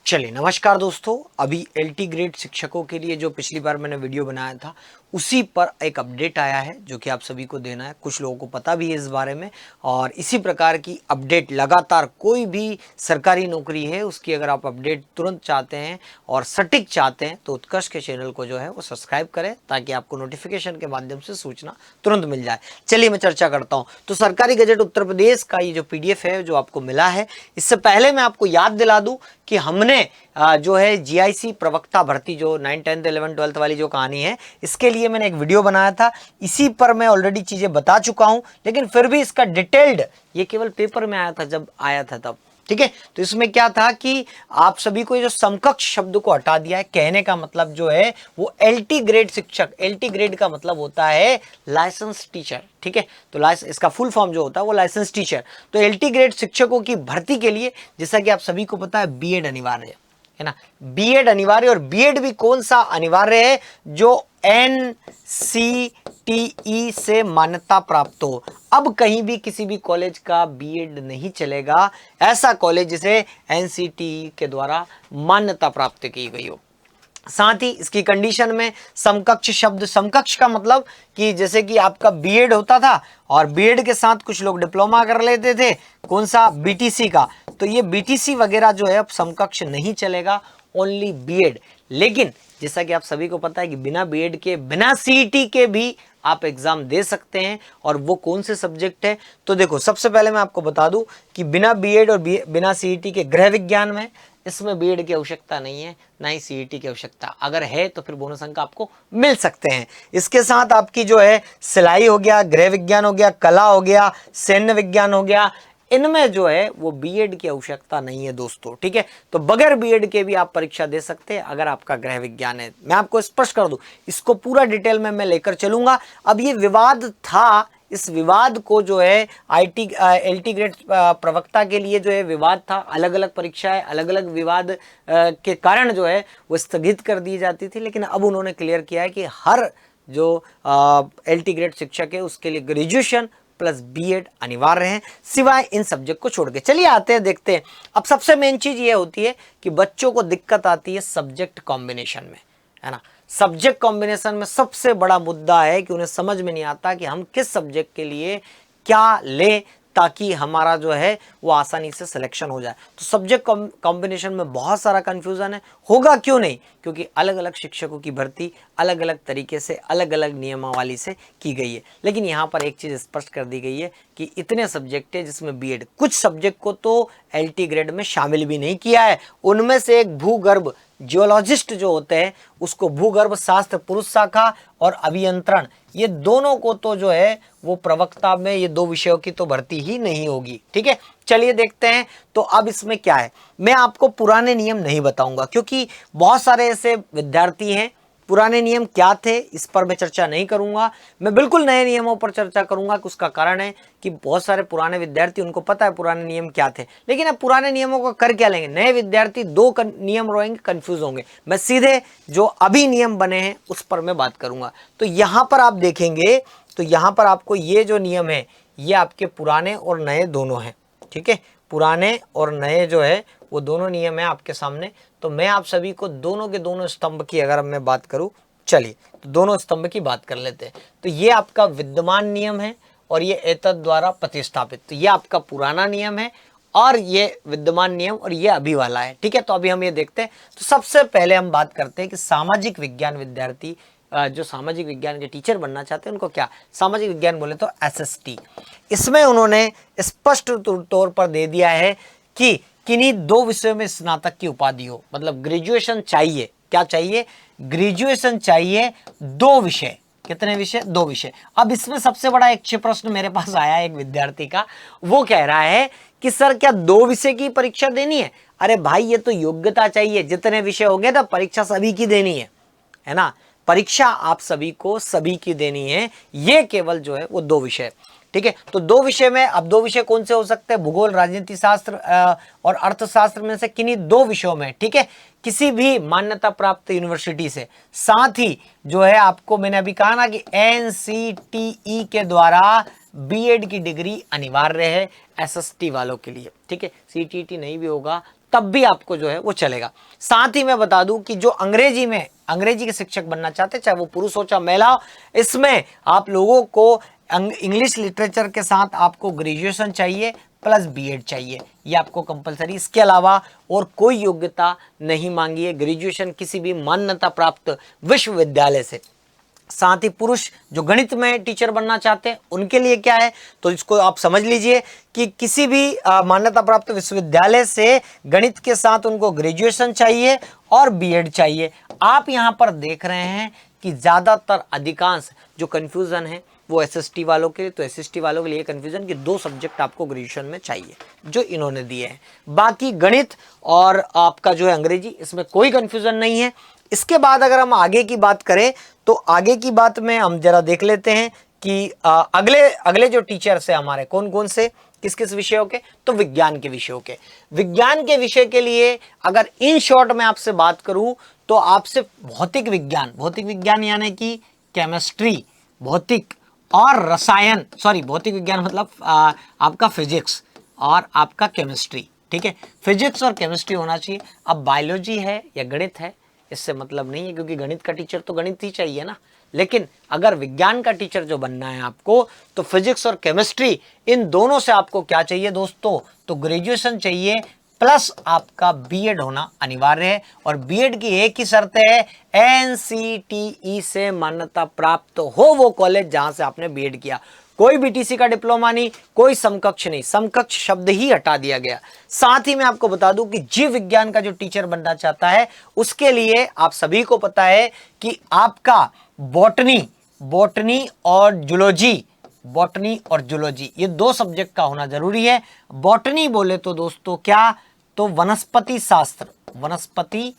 चलिए नमस्कार दोस्तों। अभी एलटी ग्रेड शिक्षकों के लिए जो पिछली बार मैंने वीडियो बनाया था उसी पर एक अपडेट आया है जो कि आप सभी को देना है। कुछ लोगों को पता भी है इस बारे में और इसी प्रकार की अपडेट लगातार कोई भी सरकारी नौकरी है उसकी अगर आप अपडेट तुरंत चाहते हैं और सटीक चाहते हैं तो उत्कर्ष के चैनल को जो है वो सब्सक्राइब करें ताकि आपको नोटिफिकेशन के माध्यम से सूचना तुरंत मिल जाए। चलिए मैं चर्चा करता हूँ। तो सरकारी गजट उत्तर प्रदेश का ये जो पीडीएफ है जो आपको मिला है, इससे पहले मैं आपको याद दिला दूं कि हमने जो है जीआईसी प्रवक्ता भर्ती जो 9, 10, 11, 12 वाली जो कहानी है इसके लिए मैंने एक वीडियो बनाया था। इसी पर मैं ऑलरेडी चीजें बता चुका हूं, लेकिन फिर भी इसका डिटेल्ड ये केवल पेपर में आया था जब आया था तब। ठीक है, तो इसमें क्या था कि आप सभी को ये जो समकक्ष शब्द को हटा दिया है। कहने का मतलब जो है वो एलटी ग्रेड शिक्षक, एलटी ग्रेड का मतलब होता है लाइसेंस टीचर। ठीक है, तो लाइसेंस इसका फुल फॉर्म जो होता है वो लाइसेंस टीचर। तो एलटी ग्रेड शिक्षकों की भर्ती के लिए जैसा कि आप सभी को पता है बीएड अनिवार्य है ना, बीएड अनिवार्य। और बीएड भी कौन सा अनिवार्य है? जो एनसीटीई से मान्यता प्राप्त हो। अब कहीं भी किसी भी कॉलेज का बीएड नहीं चलेगा, ऐसा कॉलेज जिसे एनसीटीई के द्वारा मान्यता प्राप्त की गई हो। साथ ही इसकी कंडीशन में समकक्ष शब्द, समकक्ष का मतलब कि जैसे कि आपका बीएड होता था और बीएड के साथ कुछ लोग डिप्लोमा कर लेते थे, कौन सा? बीटीसी का। तो ये बीटीसी वगैरह जो है अब समकक्ष नहीं चलेगा, ओनली बीएड। लेकिन जैसा कि आप सभी को पता है कि बिना बीएड के, बिना सीईटी के भी आप एग्जाम दे सकते हैं। और वो कौन से सब्जेक्ट है? तो देखो, सबसे पहले मैं आपको बता दूं कि बिना बीएड और बिना सीईटी के गृह विज्ञान में, इसमें बीएड की आवश्यकता नहीं है, ना ही सीईटी की आवश्यकता। अगर है तो फिर बोनस अंक आपको मिल सकते हैं। इसके साथ आपकी जो है सिलाई हो गया, गृह विज्ञान हो गया, कला हो गया, सैन्य विज्ञान हो गया, इनमें जो है वो बीएड की आवश्यकता नहीं है दोस्तों। ठीक है, तो बगैर बीएड के भी आप परीक्षा दे सकते हैं अगर आपका गृह विज्ञान है। मैं आपको स्पष्ट कर दूं, इसको पूरा डिटेल में मैं लेकर चलूंगा। अब ये विवाद था, इस विवाद को जो है एलटी ग्रेड प्रवक्ता के लिए जो है विवाद था। अलग अलग परीक्षाएं, अलग अलग विवाद के कारण जो है वो स्थगित कर दी जाती थी। लेकिन अब उन्होंने क्लियर किया है कि हर जो एलटी ग्रेड शिक्षक है उसके लिए ग्रेजुएशन प्लस बीएड अनिवार्य है, सिवाय इन सब्जेक्ट को छोड़ के। चलिए आते हैं, देखते हैं। अब सबसे मेन चीज ये होती है कि बच्चों को दिक्कत आती है सब्जेक्ट कॉम्बिनेशन में, है ना। सब्जेक्ट कॉम्बिनेशन में सबसे बड़ा मुद्दा है कि उन्हें समझ में नहीं आता कि हम किस सब्जेक्ट के लिए क्या लें ताकि हमारा जो है वो आसानी से सिलेक्शन हो जाए। तो सब्जेक्ट कॉम्बिनेशन में बहुत सारा कंफ्यूजन है। होगा क्यों नहीं? क्योंकि अलग अलग शिक्षकों की भर्ती अलग अलग तरीके से, अलग अलग नियमावली से की गई है। लेकिन यहाँ पर एक चीज स्पष्ट कर दी गई है कि इतने सब्जेक्ट है जिसमें बीएड, कुछ सब्जेक्ट को तो एलटी ग्रेड में शामिल भी नहीं किया है। उनमें से एक भूगर्भ, जियोलॉजिस्ट जो होते हैं उसको भूगर्भ शास्त्र पुरुष शाखा और अभियंत्रण, ये दोनों को तो जो है वो प्रवक्ता में ये दो विषयों की तो भर्ती ही नहीं होगी। ठीक है, चलिए देखते हैं। तो अब इसमें क्या है, मैं आपको पुराने नियम नहीं बताऊंगा क्योंकि बहुत सारे ऐसे विद्यार्थी हैं, पुराने नियम क्या थे इस पर मैं चर्चा नहीं करूंगा। मैं बिल्कुल नए नियमों पर चर्चा करूंगा। उसका कारण है कि बहुत सारे पुराने विद्यार्थी, उनको पता है पुराने नियम क्या थे, लेकिन अब पुराने नियमों को कर क्या लेंगे? नए विद्यार्थी दो नियम रहेंगे, कंफ्यूज होंगे। मैं सीधे जो अभी नियम बने हैं उस पर मैं बात करूंगा। तो यहां पर आप देखेंगे तो यहां पर आपको ये जो नियम है ये आपके पुराने और नए दोनों हैं। ठीक है, पुराने और नए जो है वो दोनों नियम है आपके सामने। तो मैं आप सभी को दोनों के दोनों स्तंभ की अगर मैं बात करूं, चलिए तो दोनों स्तंभ की बात कर लेते हैं। तो ये आपका विद्यमान नियम है और ये एतद द्वारा प्रतिस्थापित। तो ये आपका पुराना नियम है और ये विद्यमान नियम और ये अभी वाला है। ठीक है, तो अभी हम ये देखते हैं। तो सबसे पहले हम बात करते हैं कि सामाजिक विज्ञान विद्यार्थी जो सामाजिक विज्ञान के टीचर बनना चाहते हैं उनको क्या सामाजिक विज्ञान बोले तो एसएसटी। इसमें उन्होंने स्पष्ट तौर पर दे दिया है कि किन्हीं दो विषयों में स्नातक की उपाधि हो, मतलब ग्रेजुएशन चाहिए। क्या चाहिए? ग्रेजुएशन चाहिए। दो विषय, कितने विषय? दो विषय। अब इसमें सबसे बड़ा एक प्रश्न मेरे पास आया एक विद्यार्थी का, वो कह रहा है कि सर क्या दो विषय की परीक्षा देनी है? अरे भाई ये तो योग्यता चाहिए, जितने विषय होंगे ना परीक्षा सभी की देनी है ना। परीक्षा आप सभी को सभी की देनी है, ये केवल जो है वो दो विषय। ठीक है, तो दो विषय में, अब दो विषय कौन से हो सकते हैं? भूगोल, राजनीति शास्त्र और अर्थशास्त्र में से किन्हीं दो विषयों में। ठीक है, किसी भी मान्यता प्राप्त यूनिवर्सिटी से। साथ ही जो है आपको मैंने अभी कहा ना कि एनसीटीई के द्वारा बीएड की डिग्री अनिवार्य है एसएसटी वालों के लिए। ठीक है, सीटीटी नहीं भी होगा तब भी आपको जो है वो चलेगा। साथ ही मैं बता दूं कि जो अंग्रेजी के शिक्षक बनना चाहते हैं, चाहे वो पुरुष हो चाहे महिला हो, इसमें आप लोगों को इंग्लिश लिटरेचर के साथ आपको ग्रेजुएशन चाहिए प्लस बीएड चाहिए, ये आपको कंपलसरी। इसके अलावा और कोई योग्यता नहीं मांगी है, ग्रेजुएशन किसी भी मान्यता प्राप्त विश्वविद्यालय से। साथ ही पुरुष जो गणित में टीचर बनना चाहते हैं उनके लिए क्या है, तो इसको आप समझ लीजिए कि किसी भी मान्यता प्राप्त विश्वविद्यालय से गणित के साथ उनको ग्रेजुएशन चाहिए और बीएड चाहिए। आप यहां पर देख रहे हैं कि ज्यादातर अधिकांश जो कंफ्यूजन है वो एसएसटी वालों के लिए, तो एसएसटी वालों के लिए कंफ्यूजन कि 2 सब्जेक्ट आपको ग्रेजुएशन में चाहिए जो इन्होंने दिए हैं। बाकी गणित और आपका जो है अंग्रेजी, इसमें कोई कंफ्यूजन नहीं है। इसके बाद अगर हम आगे की बात करें तो आगे की बात में हम जरा देख लेते हैं कि अगले जो टीचर्स है हमारे कौन कौन से, किस किस विषयों के, तो विज्ञान के विषयों के। विज्ञान के विषय के लिए अगर इन शॉर्ट में आपसे बात करूं तो आपसे भौतिक विज्ञान यानी कि केमिस्ट्री, भौतिक और रसायन, भौतिक विज्ञान मतलब आपका फिजिक्स और आपका केमिस्ट्री, ठीक है, फिजिक्स और केमिस्ट्री होना चाहिए। अब बायोलॉजी है या गणित है इससे मतलब नहीं है, क्योंकि गणित का टीचर तो गणित ही चाहिए ना। लेकिन अगर विज्ञान का टीचर जो बनना है आपको, तो फिजिक्स और केमिस्ट्री इन दोनों से आपको क्या चाहिए दोस्तों, तो ग्रेजुएशन चाहिए प्लस आपका बीएड होना अनिवार्य है। और बीएड की एक ही शर्त है, एनसीटीई से मान्यता प्राप्त हो वो कॉलेज जहां से आपने बीएड किया। कोई बीटीसी का डिप्लोमा नहीं, कोई समकक्ष नहीं, समकक्ष शब्द ही हटा दिया गया। साथ ही मैं आपको बता दूं कि जीव विज्ञान का जो टीचर बनना चाहता है उसके लिए आप सभी को पता है कि आपका बॉटनी और जूलॉजी ये 2 सब्जेक्ट का होना जरूरी है। बॉटनी बोले तो दोस्तों क्या, तो वनस्पति शास्त्र, वनस्पति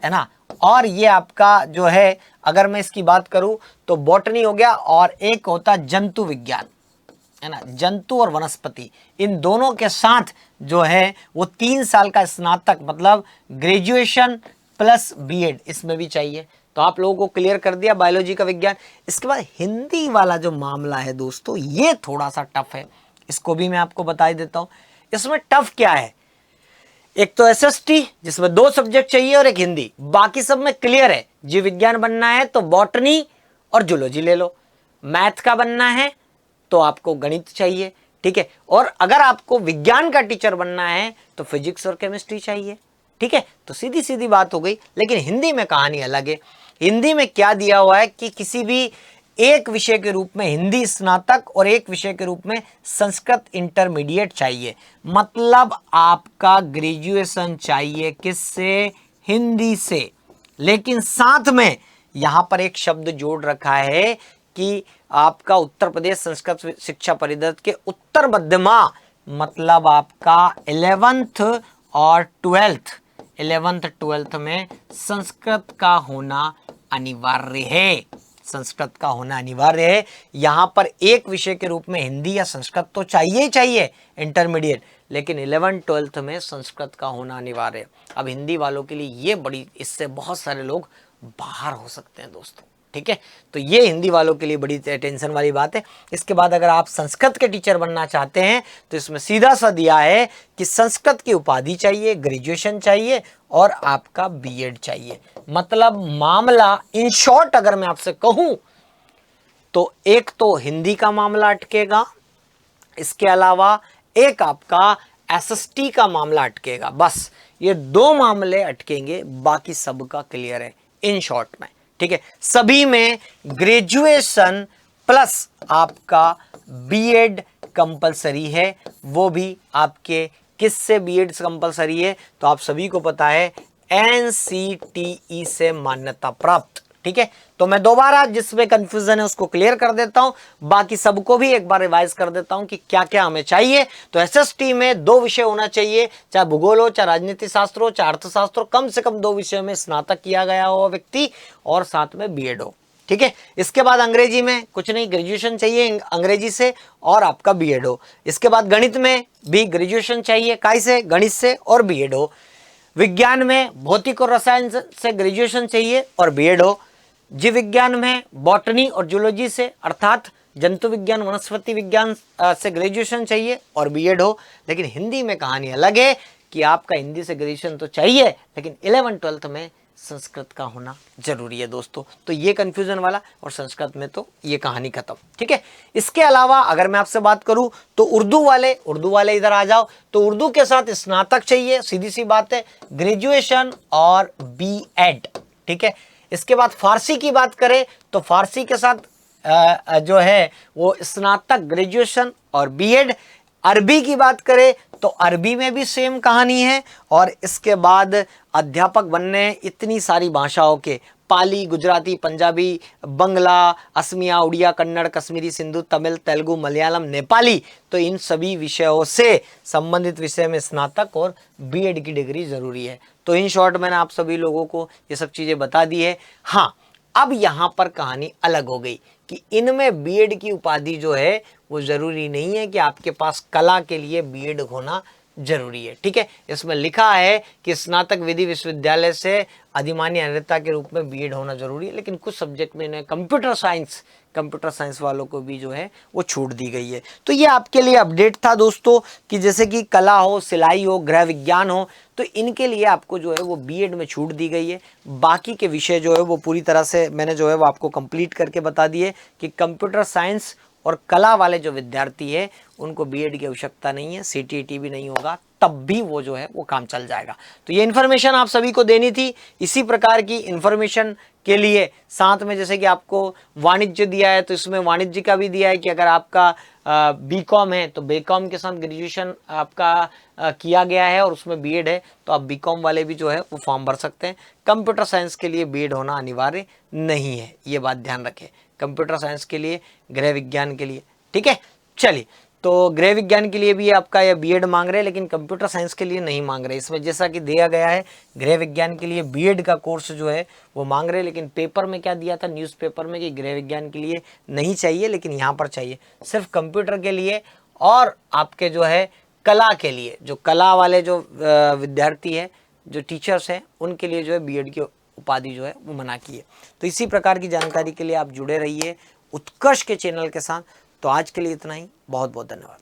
है ना, और ये आपका जो है अगर मैं इसकी बात करूं तो बॉटनी हो गया, और एक होता जंतु विज्ञान है ना, जंतु और वनस्पति, इन दोनों के साथ जो है वो 3 साल का स्नातक मतलब ग्रेजुएशन प्लस बीएड इसमें भी चाहिए। तो आप लोगों को क्लियर कर दिया बायोलॉजी का विज्ञान। इसके बाद हिंदी वाला जो मामला है दोस्तों ये थोड़ा सा टफ है, इसको भी मैं आपको बता ही देता हूं। इसमें टफ क्या है, एक तो एसएसटी जिसमें 2 सब्जेक्ट चाहिए और एक हिंदी, बाकी सब में क्लियर है। जीव विज्ञान बनना है तो बॉटनी और जूलॉजी ले लो, मैथ का बनना है तो आपको गणित चाहिए, ठीक है, और अगर आपको विज्ञान का टीचर बनना है तो फिजिक्स और केमिस्ट्री चाहिए, ठीक है। तो सीधी सीधी बात हो गई। लेकिन हिंदी में कहानी अलग है। हिंदी में क्या दिया हुआ है कि किसी भी एक विषय के रूप में हिंदी स्नातक और एक विषय के रूप में संस्कृत इंटरमीडिएट चाहिए। मतलब आपका ग्रेजुएशन चाहिए किससे, हिंदी से। लेकिन साथ में यहां पर एक शब्द जोड़ रखा है कि आपका उत्तर प्रदेश संस्कृत शिक्षा परिषद के उत्तर मध्यमा, मतलब आपका 11th और 12th में संस्कृत का होना अनिवार्य है, संस्कृत का होना अनिवार्य है। यहां पर एक विषय के रूप में हिंदी या संस्कृत तो चाहिए ही चाहिए इंटरमीडिएट, लेकिन 11th-12th में संस्कृत का होना अनिवार्य है। अब हिंदी वालों के लिए ये बड़ी, इससे बहुत सारे लोग बाहर हो सकते हैं दोस्तों, ठीक है। तो ये हिंदी वालों के लिए बड़ी टेंशन वाली बात है। इसके बाद अगर आप संस्कृत के टीचर बनना चाहते हैं तो इसमें सीधा सा दिया है कि संस्कृत की उपाधि चाहिए, ग्रेजुएशन चाहिए और आपका बीएड चाहिए। मतलब मामला इन शॉर्ट अगर मैं आपसे कहूं तो एक तो हिंदी का मामला अटकेगा, इसके अलावा एक आपका एसएसटी का मामला अटकेगा। बस ये 2 मामले अटकेंगे, बाकी सबका क्लियर है इन शॉर्ट में, ठीक है। सभी में ग्रेजुएशन प्लस आपका बीएड कंपलसरी है। वो भी आपके किससे बीएड कंपलसरी है, तो आप सभी को पता है एनसीटीई से मान्यता प्राप्त, ठीक है। तो मैं दोबारा जिसमें कंफ्यूजन है उसको क्लियर कर देता हूं, बाकी सबको भी एक बार रिवाइज कर देता हूं कि क्या क्या हमें चाहिए। तो एसएसटी में 2 विषय होना चाहिए, चाहे भूगोल हो, चाहे राजनीति शास्त्र हो, चाहे अर्थशास्त्र हो, कम से कम 2 विषयों में स्नातक किया गया हो व्यक्ति और साथ में बीएड हो, ठीक है। इसके बाद अंग्रेजी में कुछ नहीं, ग्रेजुएशन चाहिए अंग्रेजी से और आपका बीएड हो। इसके बाद गणित में भी ग्रेजुएशन चाहिए, काय से, गणित से और बीएड हो। विज्ञान में भौतिक और रसायन से ग्रेजुएशन चाहिए और बीएड हो। जीव विज्ञान में बॉटनी और जूलॉजी से अर्थात जंतु विज्ञान वनस्पति विज्ञान से ग्रेजुएशन चाहिए और बीएड हो। लेकिन हिंदी में कहानी अलग है कि आपका हिंदी से ग्रेजुएशन तो चाहिए, लेकिन 11th-12th में संस्कृत का होना जरूरी है दोस्तों। तो ये कंफ्यूजन वाला, और संस्कृत में तो ये कहानी खत्म, ठीक है। इसके अलावा अगर मैं आपसे बात करूं तो उर्दू वाले इधर आ जाओ। तो उर्दू के साथ स्नातक चाहिए, सीधी सी बात है, ग्रेजुएशन और बीएड, ठीक है। इसके बाद फारसी की बात करें तो फारसी के साथ जो है वो स्नातक, ग्रेजुएशन और बीएड। अरबी की बात करें तो अरबी में भी सेम कहानी है। और इसके बाद अध्यापक बनने इतनी सारी भाषाओं के, पाली, गुजराती, पंजाबी, बंगला, असमिया, उड़िया, कन्नड़, कश्मीरी, सिंधु, तमिल, तेलुगु, मलयालम, नेपाली, तो इन सभी विषयों से संबंधित विषय में स्नातक और बीएड की डिग्री जरूरी है। तो इन शॉर्ट मैंने आप सभी लोगों को ये सब चीजें बता दी है। हाँ, अब यहां पर कहानी अलग हो गई कि इनमें बीएड की उपाधि जो है वो जरूरी नहीं है कि आपके पास कला के लिए बीएड होना जरूरी है, ठीक है। इसमें लिखा है कि स्नातक विधि विश्वविद्यालय से अधिमान्य अनिवार्यता के रूप में बीएड होना जरूरी है, लेकिन कुछ सब्जेक्ट में इन्हें कंप्यूटर साइंस वालों को भी जो है वो छूट दी गई है। तो ये आपके लिए अपडेट था दोस्तों कि जैसे कि कला हो, सिलाई हो, गृह विज्ञान हो, तो इनके लिए आपको जो है वो बीएड में छूट दी गई है। बाकी के विषय जो है वो पूरी तरह से मैंने जो है वो आपको कंप्लीट करके बता दिए कि कंप्यूटर साइंस और कला वाले जो विद्यार्थी है उनको बीएड की आवश्यकता नहीं है, सीटीईटी भी नहीं होगा, तब भी वो जो है वो काम चल जाएगा। तो ये इन्फॉर्मेशन आप सभी को देनी थी। इसी प्रकार की इन्फॉर्मेशन के लिए साथ में जैसे कि आपको वाणिज्य दिया है, तो इसमें वाणिज्य का भी दिया है कि अगर आपका बीकॉम है तो बीकॉम के साथ ग्रेजुएशन आपका किया गया है और उसमें बीएड है, तो आप बीकॉम वाले भी जो है वो फॉर्म भर सकते हैं। कंप्यूटर साइंस के लिए बीएड होना अनिवार्य नहीं है, ये बात ध्यान रखें। कंप्यूटर साइंस के लिए, गृह विज्ञान के लिए, ठीक है। चलिए, तो गृह विज्ञान के लिए भी आपका यह बीएड मांग रहे हैं, लेकिन कंप्यूटर साइंस के लिए नहीं मांग रहे। इसमें जैसा कि दिया गया है गृह विज्ञान के लिए बीएड का कोर्स जो है वो मांग रहे हैं, लेकिन पेपर में क्या दिया था, न्यूज़पेपर में, कि गृह विज्ञान के लिए नहीं चाहिए, लेकिन यहाँ पर चाहिए सिर्फ कंप्यूटर के लिए और आपके जो है कला के लिए। जो कला वाले जो विद्यार्थी है, जो टीचर्स हैं, उनके लिए जो है बीएड की उपाधि जो है वो मना की है। तो इसी प्रकार की जानकारी के लिए आप जुड़े रहिए उत्कर्ष के चैनल के साथ। तो आज के लिए इतना ही, बहुत बहुत धन्यवाद।